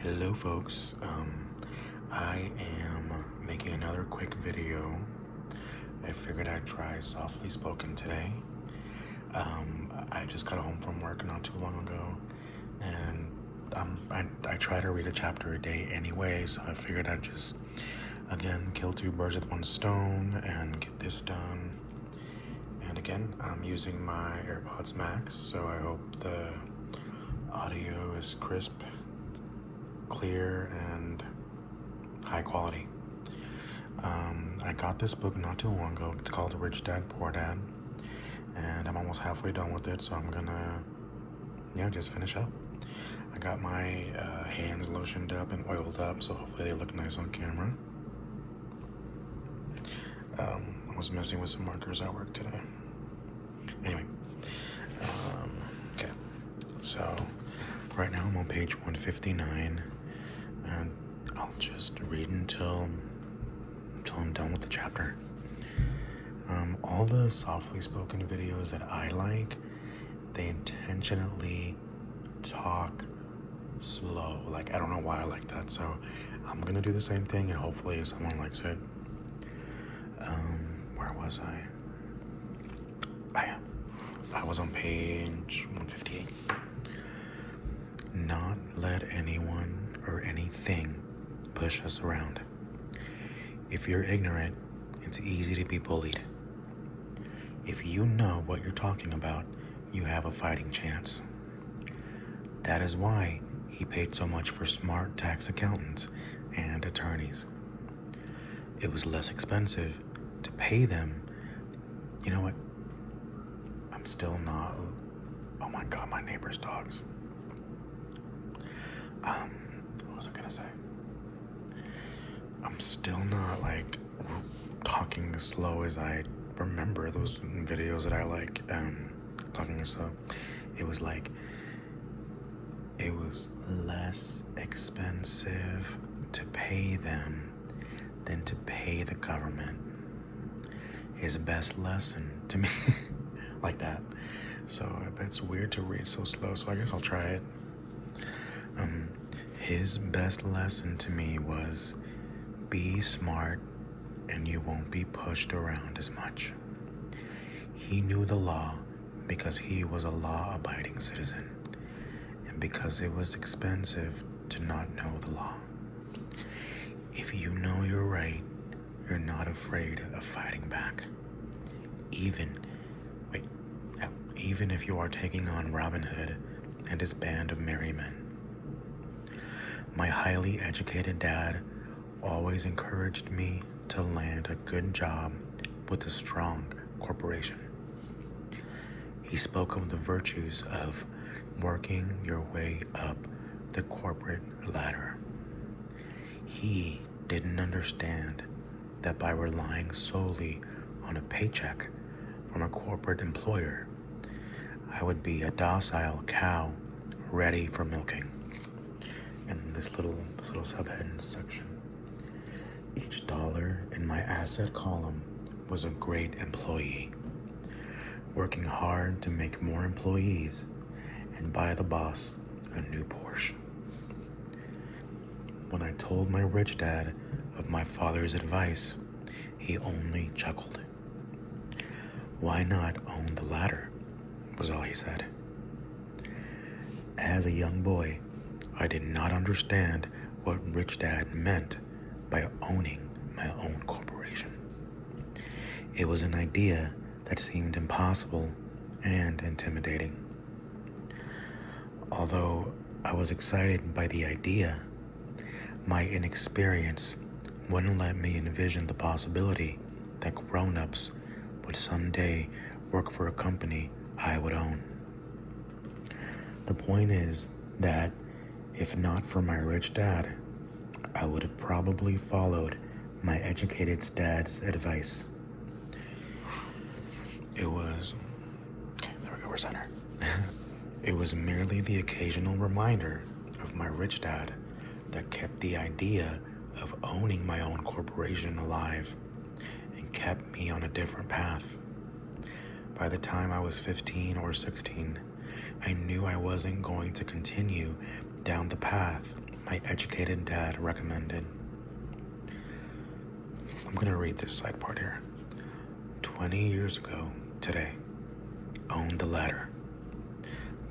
Hello folks, I am making another quick video. I figured I'd try softly spoken today. I just got home from work not too long ago, and I try to read a chapter a day anyway, so I figured I'd just, again, kill two birds with one stone and get this done. And again, I'm using my AirPods Max, so I hope the audio is crisp, clear, and high quality. I got this book not too long ago. It's called Rich Dad Poor Dad, and I'm almost halfway done with it, so I'm gonna just finish up. I got my hands lotioned up and oiled up, so hopefully they look nice on camera. I was messing with some markers at work today. Anyway, okay, so right now I'm on page 159, and I'll just read until I'm done with the chapter. All the softly spoken videos that I like, they intentionally talk slow. Like, I don't know why I like that, so I'm gonna do the same thing, and hopefully someone likes it. Where was I? I was on page 158. Not let anyone or anything push us around. If you're ignorant, it's easy to be bullied. If you know what you're talking about, you have a fighting chance. That is why he paid so much for smart tax accountants and attorneys. It was less expensive to pay them. You know what? I'm still not. Oh my god, my neighbor's dogs. What was I gonna say? I'm still not like talking as slow as I remember those videos that I like talking slow. It was less expensive to pay them than to pay the government. His best lesson to me. Like that. So it's weird to read so slow, so I guess I'll try it. His best lesson to me was be smart and you won't be pushed around as much. He knew the law because he was a law-abiding citizen, and because it was expensive to not know the law. If you know you're right, you're not afraid of fighting back. Even if you are taking on Robin Hood and his band of merry men. My highly educated dad always encouraged me to land a good job with a strong corporation. He spoke of the virtues of working your way up the corporate ladder. He didn't understand that by relying solely on a paycheck from a corporate employer, I would be a docile cow ready for milking. In this little subheading section, each dollar in my asset column was a great employee, working hard to make more employees and buy the boss a new Porsche. When I told my rich dad of my father's advice, he only chuckled. Why not own the ladder, was all he said. As a young boy, I did not understand what Rich Dad meant by owning my own corporation. It was an idea that seemed impossible and intimidating. Although I was excited by the idea, my inexperience wouldn't let me envision the possibility that grown-ups would someday work for a company I would own. The point is that if not for my rich dad, I would have probably followed my educated dad's advice. It was center. It was merely the occasional reminder of my rich dad that kept the idea of owning my own corporation alive and kept me on a different path. By the time I was 15 or 16, I knew I wasn't going to continue down the path my educated dad recommended. I'm gonna read this side part here. 20 years ago, today, owned the ladder.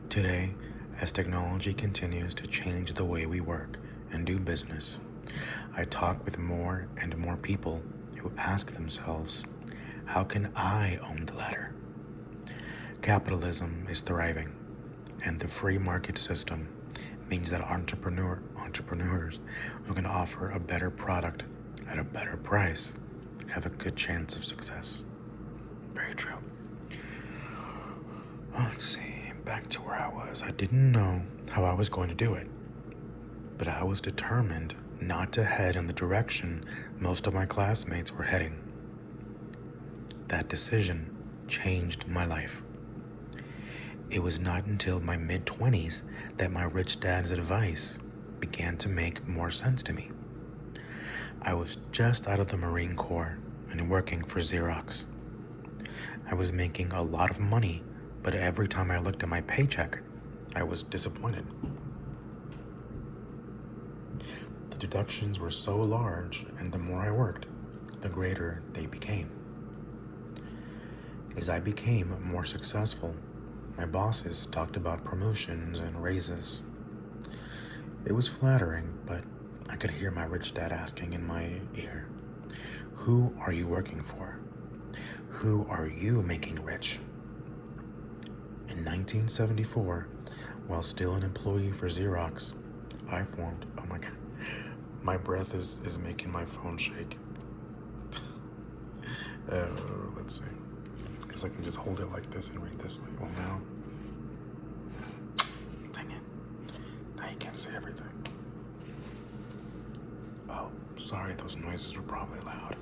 Today, as technology continues to change the way we work and do business, I talk with more and more people who ask themselves, how can I own the ladder? Capitalism is thriving, and the free market system means that entrepreneurs who can offer a better product at a better price have a good chance of success. Very true. Let's see, back to where I was. I didn't know how I was going to do it, but I was determined not to head in the direction most of my classmates were heading. That decision changed my life. It was not until my mid-20s that my rich dad's advice began to make more sense to me. I was just out of the Marine Corps and working for Xerox. I was making a lot of money, but every time I looked at my paycheck, I was disappointed. The deductions were so large, and the more I worked, the greater they became. As I became more successful, my bosses talked about promotions and raises. It was flattering, but I could hear my rich dad asking in my ear, who are you working for? Who are you making rich? In 1974, while still an employee for Xerox, I formed, oh my God, my breath is making my phone shake. Let's see. Because I can just hold it like this and read this way. Well, now, dang it. Now you can't see everything. Oh, sorry, those noises were probably loud.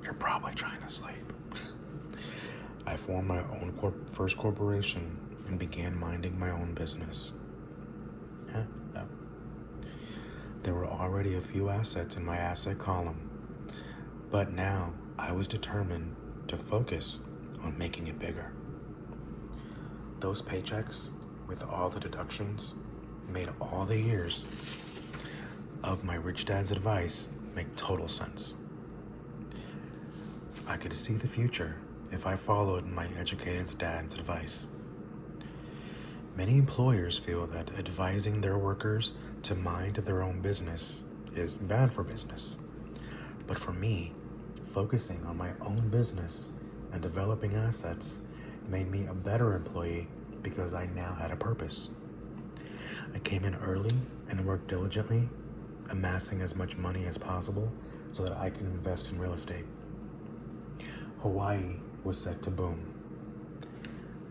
You're probably trying to sleep. I formed my own first corporation and began minding my own business. There were already a few assets in my asset column, but now I was determined to focus on making it bigger. Those paychecks, with all the deductions, made all the years of my rich dad's advice make total sense. I could see the future if I followed my educated dad's advice. Many employers feel that advising their workers to mind their own business is bad for business. But for me, focusing on my own business and developing assets made me a better employee because I now had a purpose. I came in early and worked diligently, amassing as much money as possible so that I can invest in real estate. Hawaii was set to boom,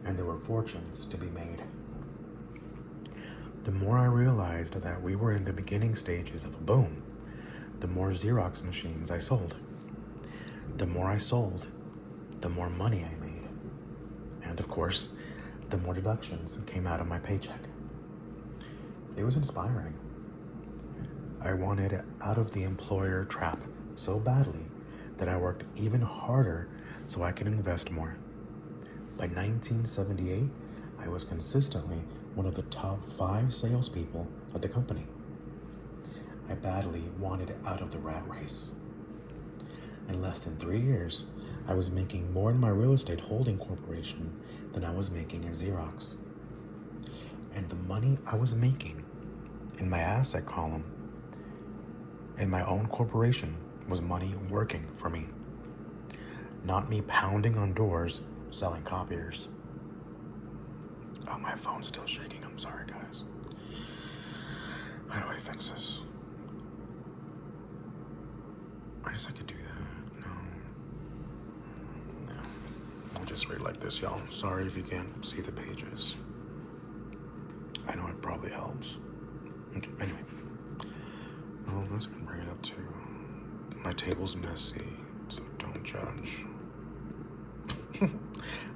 and there were fortunes to be made. The more I realized that we were in the beginning stages of a boom, the more Xerox machines I sold. The more I sold, the more money I made. And of course, the more deductions came out of my paycheck. It was inspiring. I wanted out of the employer trap so badly that I worked even harder so I could invest more. By 1978, I was consistently one of the top 5 salespeople at the company. I badly wanted out of the rat race. In less than 3 years, I was making more in my real estate holding corporation than I was making at Xerox. And the money I was making in my asset column in my own corporation was money working for me, not me pounding on doors selling copiers. Oh, my phone's still shaking. I'm sorry, guys. How do I fix this? I guess I could do that. No. I'll just read like this, y'all. Sorry if you can't see the pages. I know it probably helps. Okay, anyway. Well, I'm just gonna bring it up to my table's messy, so don't judge.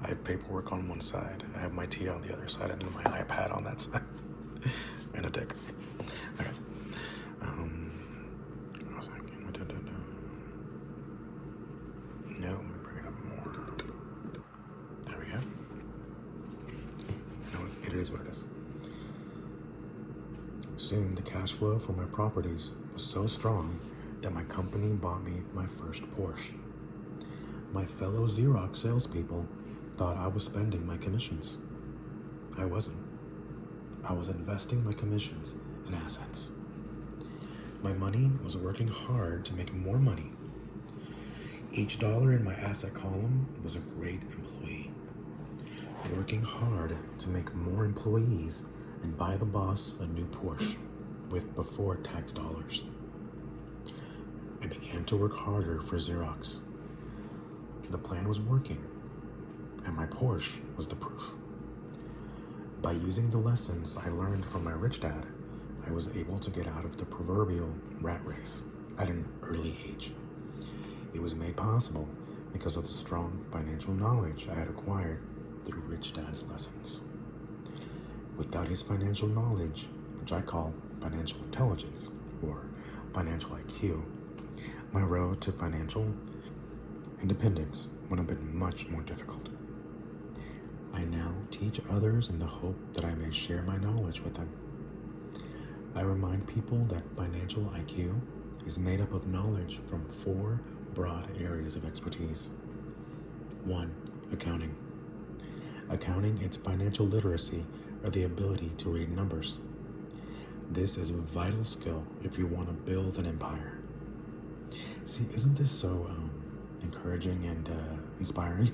I have paperwork on one side, I have my tea on the other side, and then my iPad on that side, and a dick. Okay. No, let me bring it up more. There we go. No, it is what it is. Soon, the cash flow from my properties was so strong that my company bought me my first Porsche. My fellow Xerox salespeople thought I was spending my commissions. I wasn't. I was investing my commissions in assets. My money was working hard to make more money. Each dollar in my asset column was a great employee, working hard to make more employees and buy the boss a new Porsche with before tax dollars. I began to work harder for Xerox. The plan was working, and my Porsche was the proof. By using the lessons I learned from my rich dad, I was able to get out of the proverbial rat race at an early age. It was made possible because of the strong financial knowledge I had acquired through Rich Dad's lessons. Without his financial knowledge, which I call financial intelligence or financial IQ, my road to financial independence would have been much more difficult. I now teach others in the hope that I may share my knowledge with them. I remind people that financial IQ is made up of knowledge from 4 broad areas of expertise. 1. Accounting. Accounting is financial literacy, or the ability to read numbers. This is a vital skill if you want to build an empire. See, isn't this so encouraging and inspiring?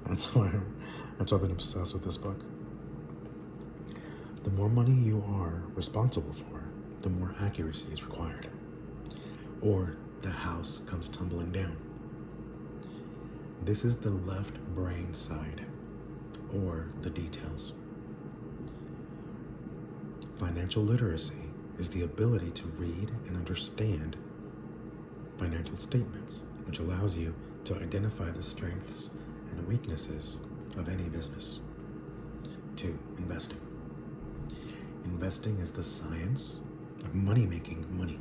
That's why I've been obsessed with this book. The more money you are responsible for, the more accuracy is required, or the house comes tumbling down. This is the left brain side, or the details. Financial literacy is the ability to read and understand financial statements, which allows you to identify the strengths and weaknesses of any business. 2. Investing. Investing is the science of making money.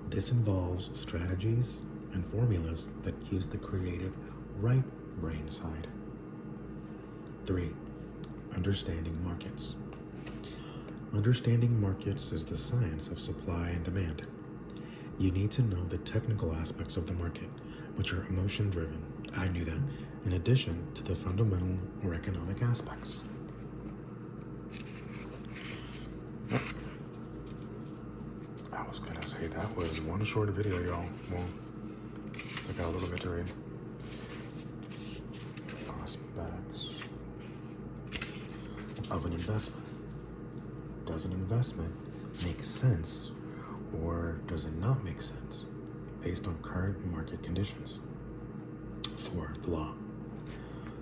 This involves strategies and formulas that use the creative right brain side. 3. Understanding markets. Understanding markets is the science of supply and demand. You need to know the technical aspects of the market, which are emotion-driven. I knew that, in addition to the fundamental or economic aspects. I was gonna say that was one short video, y'all. Well, I got a little bit to read. Aspects of an investment. Does an investment make sense, or does it not make sense based on current market conditions? 4. The law.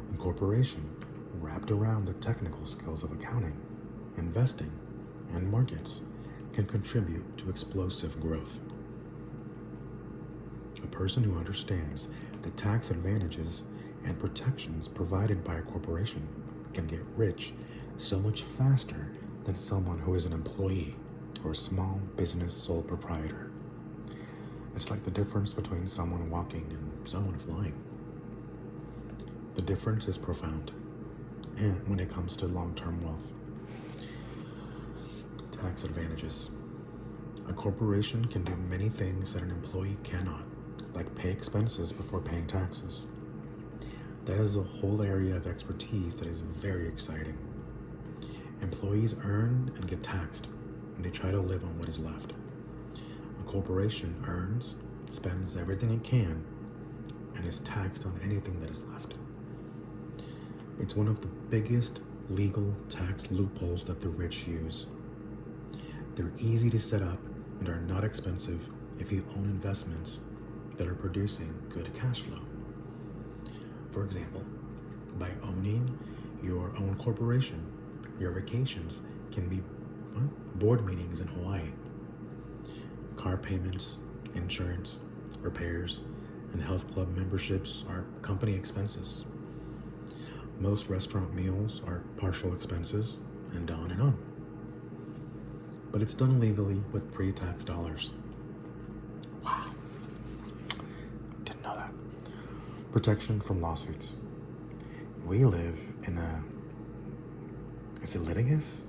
Incorporation, wrapped around the technical skills of accounting, investing, and markets, can contribute to explosive growth. A person who understands the tax advantages and protections provided by a corporation can get rich so much faster than someone who is an employee or a small business sole proprietor. It's like the difference between someone walking and someone flying. The difference is profound, and when it comes to long-term wealth. Tax advantages. A corporation can do many things that an employee cannot, like pay expenses before paying taxes. That is a whole area of expertise that is very exciting. Employees earn and get taxed, and they try to live on what is left. A corporation earns, spends everything it can, and is taxed on anything that is left. It's one of the biggest legal tax loopholes that the rich use. They're easy to set up and are not expensive if you own investments that are producing good cash flow. For example, by owning your own corporation, your vacations can be board meetings in Hawaii, car payments, insurance, repairs, and health club memberships are company expenses. Most restaurant meals are partial expenses, and on and on. But it's done legally with pre-tax dollars. Wow. Didn't know that. Protection from lawsuits. We live in is it litigious?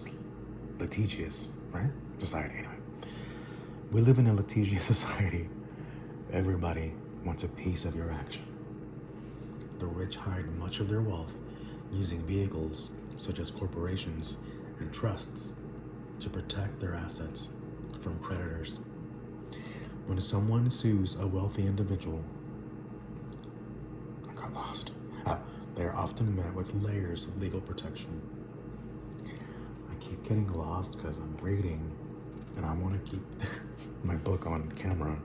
it's litigious, right? Society, anyway. We live in a litigious society. Everybody wants a piece of your action. The rich hide much of their wealth using vehicles such as corporations and trusts to protect their assets from creditors. When someone sues a wealthy individual, I got lost. They are often met with layers of legal protection. I keep getting lost because I'm reading and I want to keep my book on camera,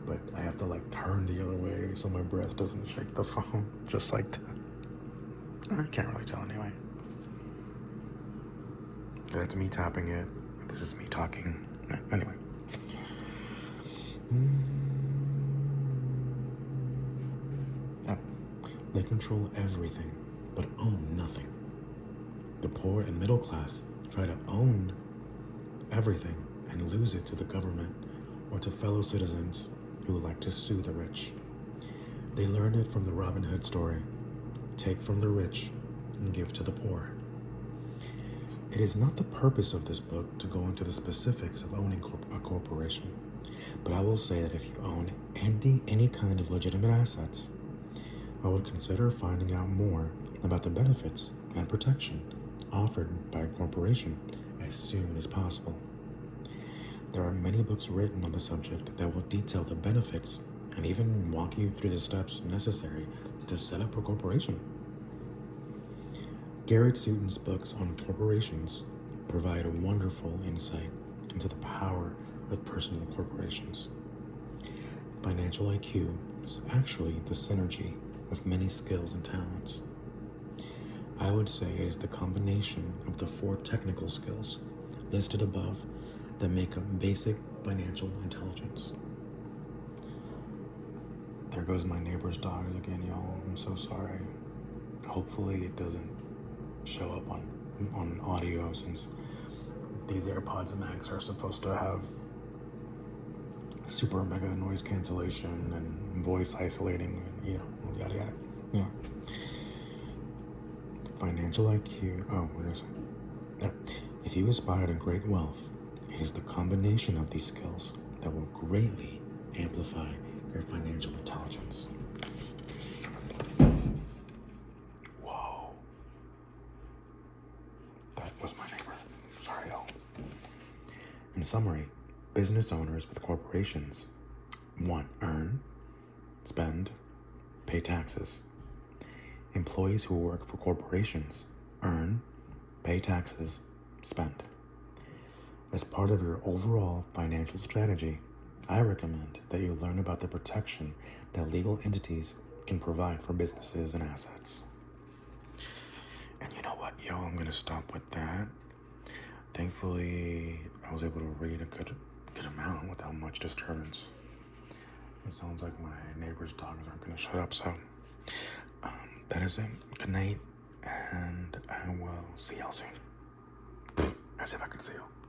but I have to like turn the other way so my breath doesn't shake the phone, just like that. I can't really tell anyway. That's me tapping it. This is me talking. Anyway. They control everything, but own nothing. The poor and middle class try to own everything and lose it to the government or to fellow citizens who like to sue the rich. They learned it from the Robin Hood story. Take from the rich and give to the poor. It is not the purpose of this book to go into the specifics of owning a corporation, but I will say that if you own any kind of legitimate assets, I would consider finding out more about the benefits and protection offered by a corporation as soon as possible. There are many books written on the subject that will detail the benefits and even walk you through the steps necessary to set up a corporation. Garrett Sutton's books on corporations provide a wonderful insight into the power of personal corporations. Financial IQ is actually the synergy of many skills and talents. I would say it is the combination of the 4 technical skills listed above that make up basic financial intelligence. There goes my neighbor's dogs again, y'all. I'm so sorry. Hopefully it doesn't show up on audio, since these AirPods Max are supposed to have super mega noise cancellation and voice isolating, yada yada. Yeah. Financial IQ. Oh, where is it? Yeah. If you aspire to great wealth, it is the combination of these skills that will greatly amplify your financial intelligence. Whoa. That was my neighbor. Sorry, y'all. In summary, business owners with corporations: 1. Earn, spend, pay taxes. Employees who work for corporations: earn, pay taxes, spend. As part of your overall financial strategy, I recommend that you learn about the protection that legal entities can provide for businesses and assets. And you know what, y'all, I'm gonna stop with that. Thankfully, I was able to read a good amount without much disturbance. It sounds like my neighbor's dogs aren't gonna shut up, so that is it. Good night, and I will see y'all soon. As if I can see you.